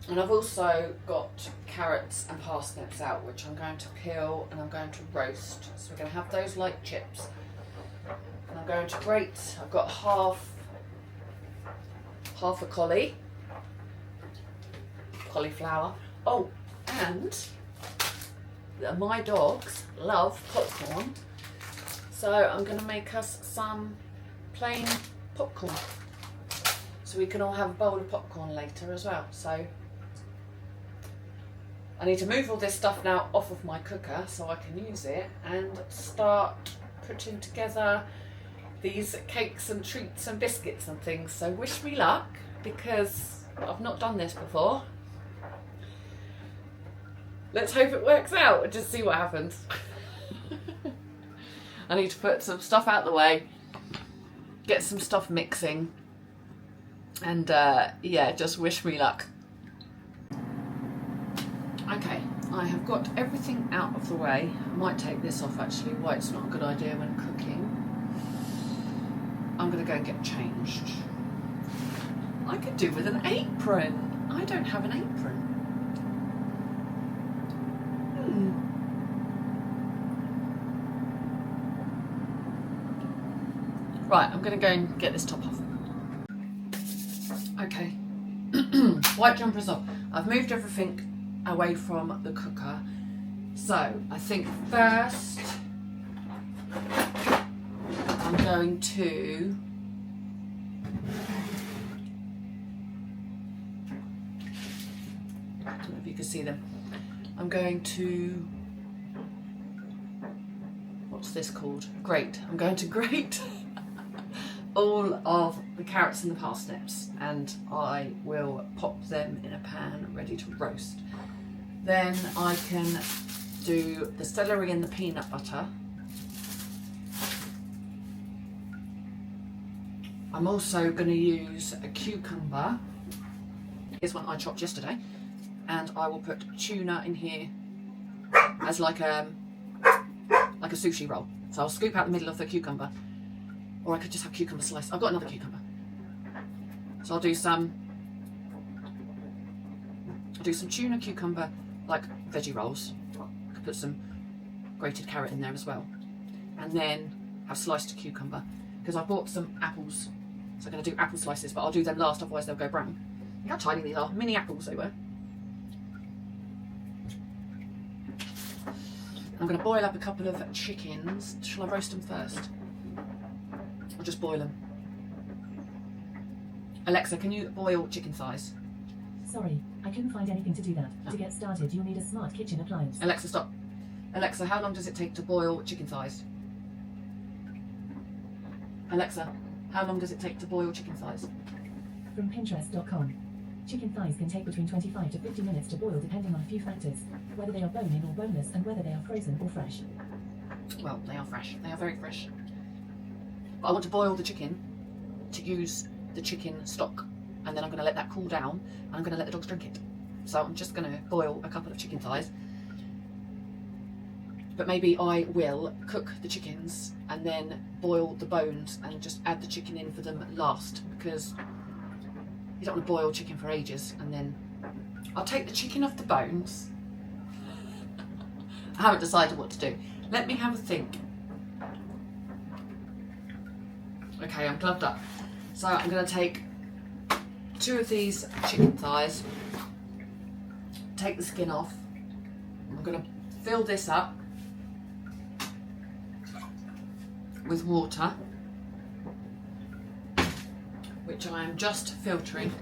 And I've also got carrots and parsnips out, which I'm going to peel and I'm going to roast. So we're going to have those like chips. And I'm going to grate, I've got half a cauliflower. Oh, and my dogs love popcorn. So I'm going to make us some plain popcorn. So we can all have a bowl of popcorn later as well. So I need to move all this stuff now off of my cooker so I can use it and start putting together these cakes and treats and biscuits and things. So wish me luck, because I've not done this before. Let's hope it works out and just see what happens. I need to put some stuff out the way, get some stuff mixing, and yeah, just wish me luck. Okay, I have got everything out of the way. I might take this off actually, why it's not a good idea when cooking. I'm going to go and get changed. I could do with an apron. I don't have an apron. Right, I'm going to go and get this top off. Okay, white jumper's off. I've moved everything away from the cooker. So I think first I'm going to I don't know if you can see them. I'm going to, what's this called? Grate. I'm going to grate all of the carrots and the parsnips, and I will pop them in a pan ready to roast. Then I can do the celery and the peanut butter. I'm also going to use a cucumber. Here's one I chopped yesterday, and I will put tuna in here as like a sushi roll. So I'll scoop out the middle of the cucumber, or I could just have cucumber slice. I've got another cucumber, so I'll do some tuna cucumber like veggie rolls. I could put some grated carrot in there as well, and then have sliced cucumber, because I bought some apples, so I'm going to do apple slices, but I'll do them last, otherwise they'll go brown. Look how tiny these are, mini apples they were. I'm going to boil up a couple of chickens. Shall I roast them first? Or just boil them? Alexa, can you boil chicken thighs? Sorry, I couldn't find anything to do that. To get started, you'll need a smart kitchen appliance. Alexa, stop. Alexa, how long does it take to boil chicken thighs? Alexa, how long does it take to boil chicken thighs? From Pinterest.com. Chicken thighs can take between 25 to 50 minutes to boil, depending on a few factors, whether they are bone-in or boneless, and whether they are frozen or fresh. Well, they are fresh. They are very fresh. But I want to boil the chicken to use the chicken stock, and then I'm going to let that cool down, and I'm going to let the dogs drink it. So I'm just going to boil a couple of chicken thighs. But maybe I will cook the chickens and then boil the bones and just add the chicken in for them last, because you don't want to boil chicken for ages. And then I'll take the chicken off the bones. I haven't decided what to do. Let me have a think. Okay, I'm gloved up. So I'm going to take 2 of these chicken thighs, take the skin off. I'm going to fill this up with water, which I am just filtering.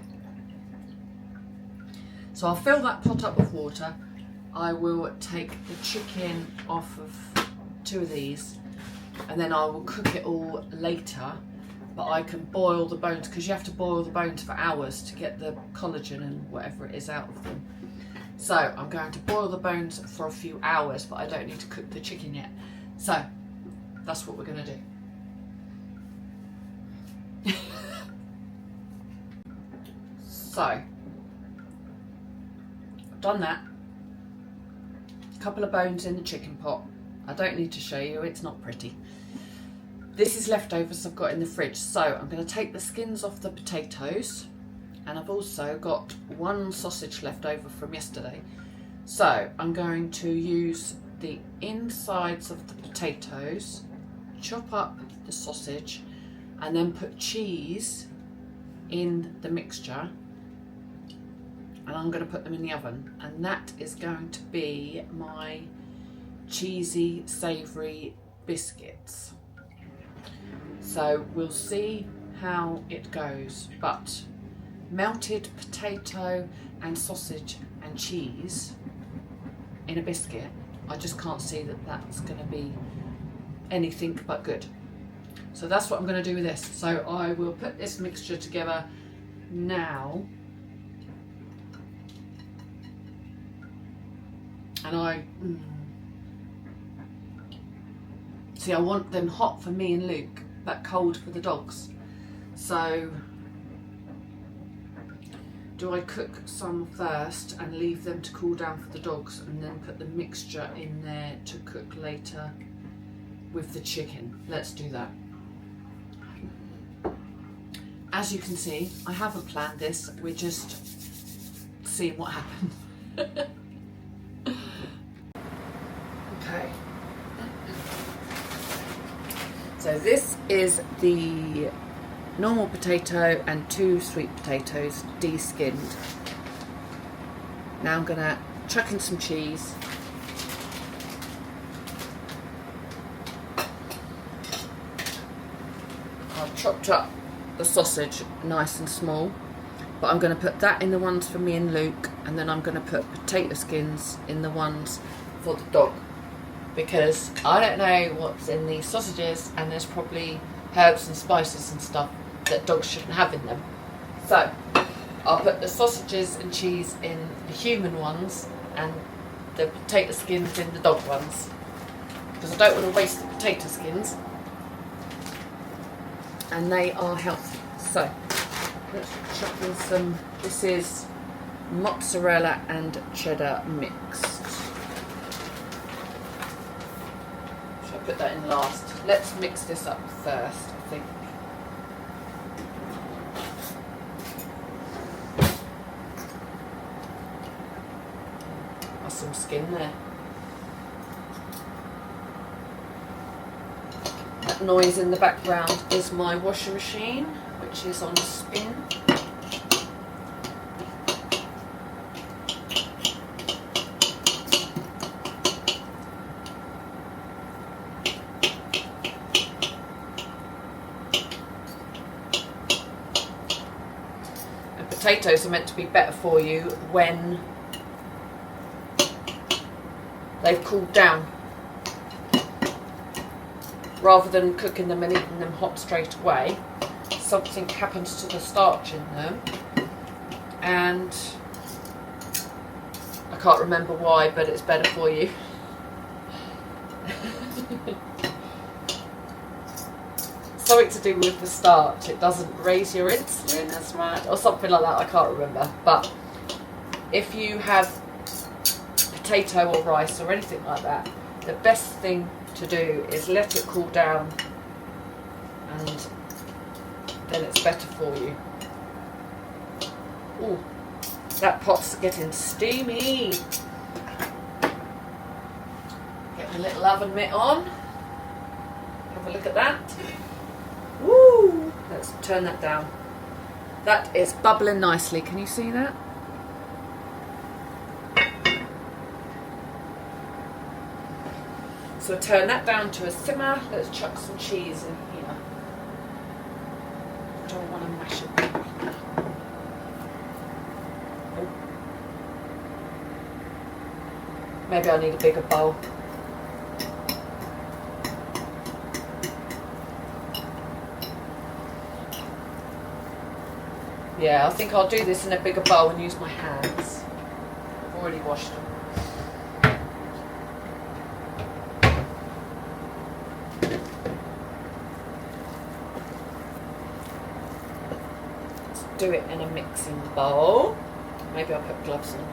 So I'll fill that pot up with water. I will take the chicken off of 2 of these, and then I will cook it all later. But I can boil the bones, because you have to boil the bones for hours to get the collagen and whatever it is out of them. So I'm going to boil the bones for a few hours, but I don't need to cook the chicken yet. So that's what we're going to do. So I've done that. A couple of bones in the chicken pot. I don't need to show you, it's not pretty. This is leftovers I've got in the fridge. So I'm going to take the skins off the potatoes, and I've also got one sausage left over from yesterday. So I'm going to use the insides of the potatoes, chop up the sausage, and then put cheese in the mixture, and I'm going to put them in the oven, and that is going to be my cheesy savoury biscuits. So we'll see how it goes, but melted potato and sausage and cheese in a biscuit, I just can't see that that's going to be anything but good. So that's what I'm going to do with this. So I will put this mixture together now, and I want them hot for me and Luke, but cold for the dogs. So do I cook some first and leave them to cool down for the dogs, and then put the mixture in there to cook later with the chicken? Let's do that. As you can see, I haven't planned this, we're just seeing what happens. Okay. So this is the normal potato and 2 sweet potatoes de-skinned. Now I'm going to chuck in some cheese. I've chopped up the sausage nice and small, but I'm going to put that in the ones for me and Luke, and then I'm going to put potato skins in the ones for the dog, because I don't know what's in these sausages, and there's probably herbs and spices and stuff that dogs shouldn't have in them. So I'll put the sausages and cheese in the human ones and the potato skins in the dog ones, because I don't want to waste the potato skins, and they are healthy. So let's chuck in some, this is mozzarella and cheddar mixed. Should I put that in last? Let's mix this up first, I think. There's some skin there. That noise in the background is my washing machine, which is on spin. And potatoes are meant to be better for you when they've cooled down, rather than cooking them and eating them hot straight away. Something happens to the starch in them, and I can't remember why, but it's better for you. Something to do with the starch. It doesn't raise your insulin as much, or something like that. I can't remember. But if you have potato or rice or anything like that, the best thing to do is let it cool down, and then it's better for you. Ooh, that pot's getting steamy. Get my little oven mitt on. Have a look at that. Woo! Let's turn that down. That is bubbling nicely. Can you see that? So turn that down to a simmer. Let's chuck some cheese in here. I don't want to mash it. Oh. Maybe I need a bigger bowl. Yeah, I think I'll do this in a bigger bowl and use my hands. I've already washed them. Do it in a mixing bowl. Maybe I'll put gloves on.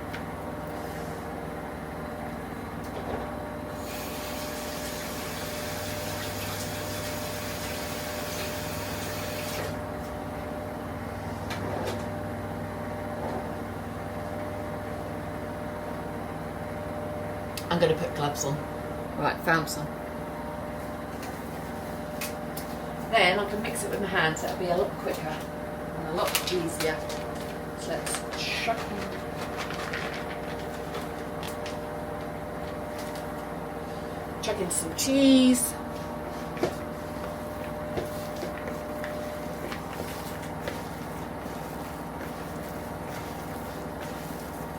I'm going to put gloves on. Right, found some. Then I can mix it with my hands, so it'll be a lot quicker and a lot easier. So let's chuck in some cheese.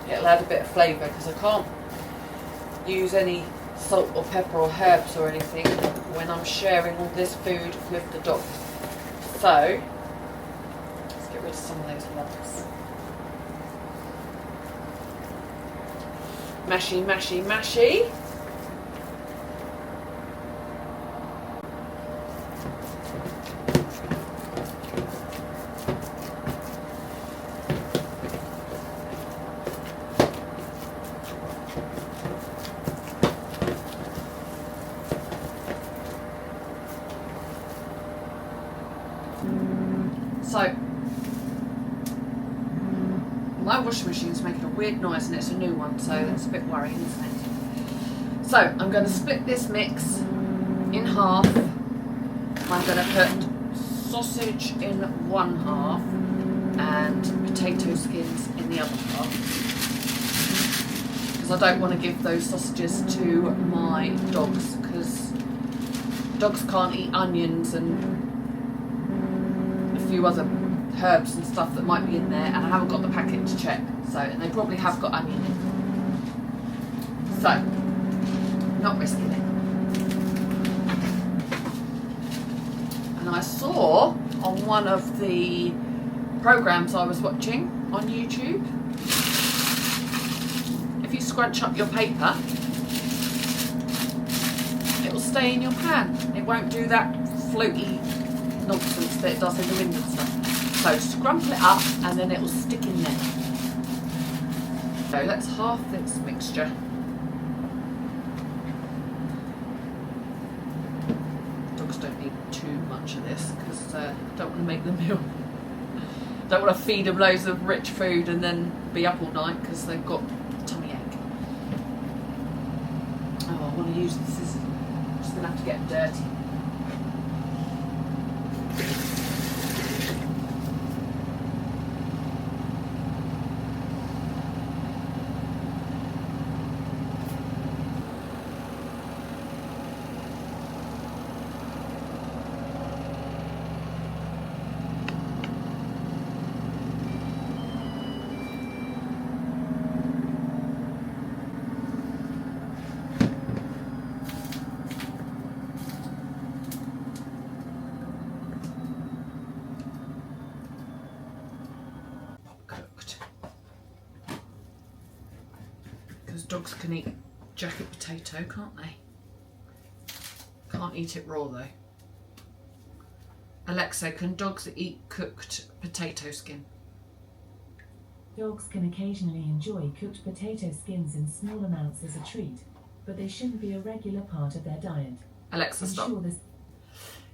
It'll add a bit of flavour because I can't use any salt or pepper or herbs or anything when I'm sharing all this food with the dogs. So let's get rid of some of those lumps. Mashy, mashy, mashy. So, my washing machine's making a weird noise and it's a new one, so that's a bit worrying, isn't it? So, I'm going to split this mix in half. I'm going to put sausage in one half and potato skins in the other half. Because I don't want to give those sausages to my dogs, because dogs can't eat onions and a few other herbs and stuff that might be in there, and I haven't got the packet to check, so, and they probably have got onion in, so not risking it. And I saw on one of the programs I was watching on YouTube, if you scrunch up your paper, it will stay in your pan. It won't do that floaty nonsense that it does in the wind and stuff. So scrumple it up and then it will stick in there. So that's half this mixture. Dogs don't need too much of this because I don't want to make them ill. Don't want to feed them loads of rich food and then be up all night because they've got a tummy ache. Oh, I want to use the scissors. I'm just going to have to get them dirty. Dogs can eat jacket potato, can't they? Can't eat it raw though. Alexa, can dogs eat cooked potato skin? Dogs can occasionally enjoy cooked potato skins in small amounts as a treat, but they shouldn't be a regular part of their diet. Alexa, stop. This...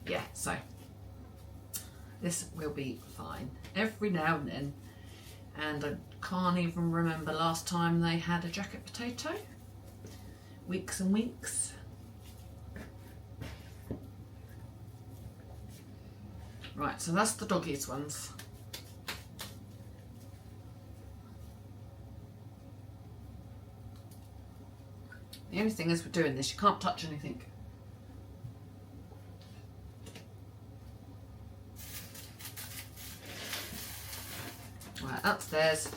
Yeah, so this will be fine. Every now and then, and I can't even remember last time they had a jacket potato. Weeks and weeks. Right, so that's the doggies ones. The only thing is, we're doing this, you can't touch anything. Right, that's theirs.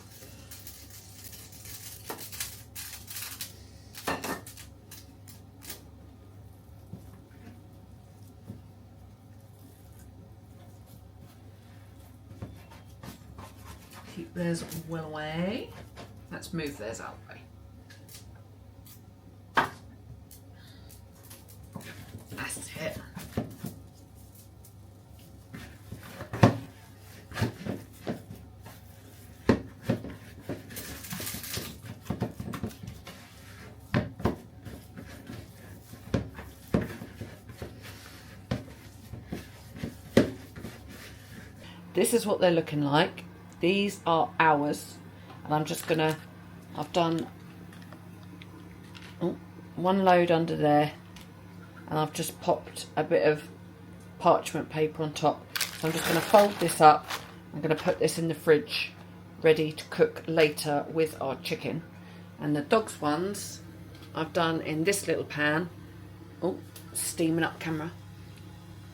Keep theirs well away. Let's move theirs out of the way. That's it. This is what they're looking like. These are ours, and I'm just gonna, I've done, oh, one load under there, and I've just popped a bit of parchment paper on top. So I'm just going to fold this up. I'm going to put this in the fridge, ready to cook later with our chicken. And the dog's ones I've done in this little pan. Oh, steaming up camera.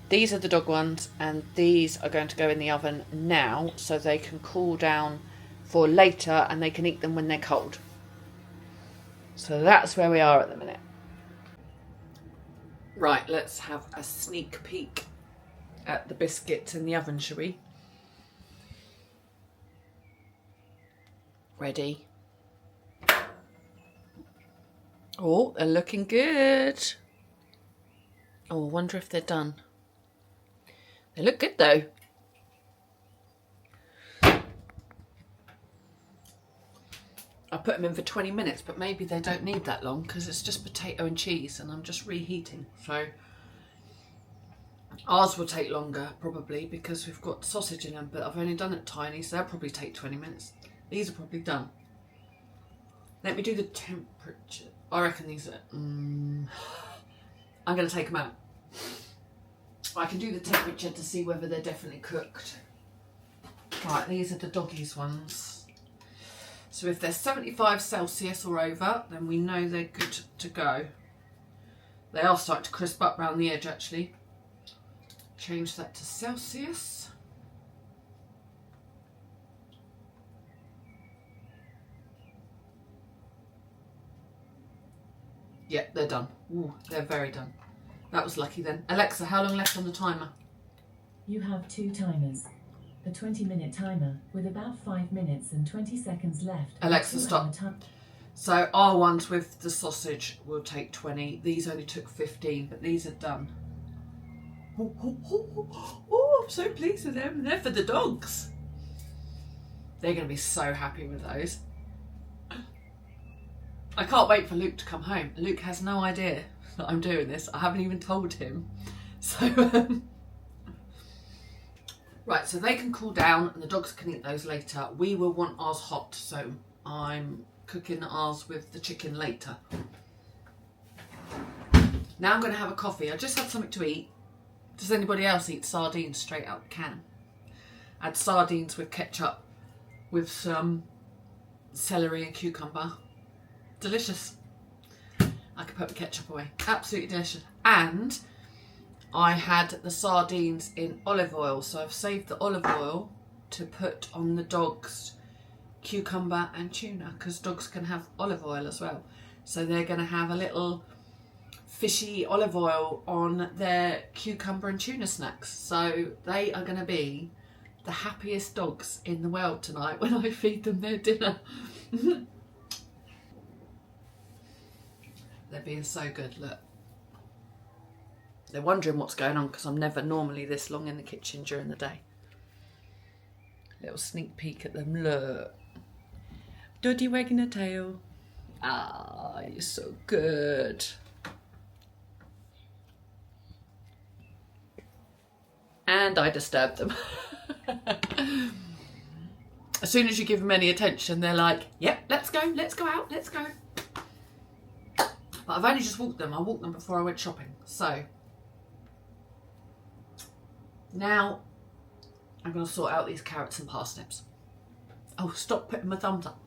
These are the dog ones, and these are going to go in the oven now so they can cool down for later and they can eat them when they're cold. So that's where we are at the minute. Right, let's have a sneak peek at the biscuits in the oven, shall we? Ready. Oh, they're looking good. Oh, I wonder if they're done. They look good though. I put them in for 20 minutes, but maybe they don't need that long because it's just potato and cheese and I'm just reheating. So ours will take longer probably because we've got sausage in them, but I've only done it tiny, so they'll probably take 20 minutes. These are probably done. Let me do the temperature. I reckon these are... I'm going to take them out. I can do the temperature to see whether they're definitely cooked. Right, these are the doggies ones. So if they're 75 Celsius or over, then we know they're good to go. They are starting to crisp up around the edge actually. Change that to Celsius. Yep, they're done. Ooh, they're very done. That was lucky then. Alexa, how long left on the timer? You have 2 timers. A 20-minute timer with about 5 minutes and 20 seconds left. Alexa, stop. So our ones with the sausage will take 20. These only took 15, but these are done. Oh, oh, oh, oh, oh, I'm so pleased with them. They're for the dogs. They're going to be so happy with those. I can't wait for Luke to come home. Luke has no idea that I'm doing this. I haven't even told him. So, right, so they can cool down and the dogs can eat those later. We will want ours hot, so I'm cooking ours with the chicken later. Now I'm going to have a coffee. I just had something to eat. Does anybody else eat sardines straight out the can? I had sardines with ketchup with some celery and cucumber. Delicious. I could put the ketchup away. Absolutely delicious. And I had the sardines in olive oil, so I've saved the olive oil to put on the dogs' cucumber and tuna, because dogs can have olive oil as well. So they're going to have a little fishy olive oil on their cucumber and tuna snacks. So they are going to be the happiest dogs in the world tonight when I feed them their dinner. They're being so good, look. They're wondering what's going on because I'm never normally this long in the kitchen during the day. Little sneak peek at them, look. Doddy wagging her tail. Ah, you're so good. And I disturbed them. As soon as you give them any attention, they're like, yep, let's go out, let's go. But I've only just walked them. I walked them before I went shopping. So now I'm going to sort out these carrots and parsnips. Oh, stop putting my thumbs up.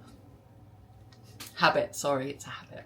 Habit, sorry, it's a habit.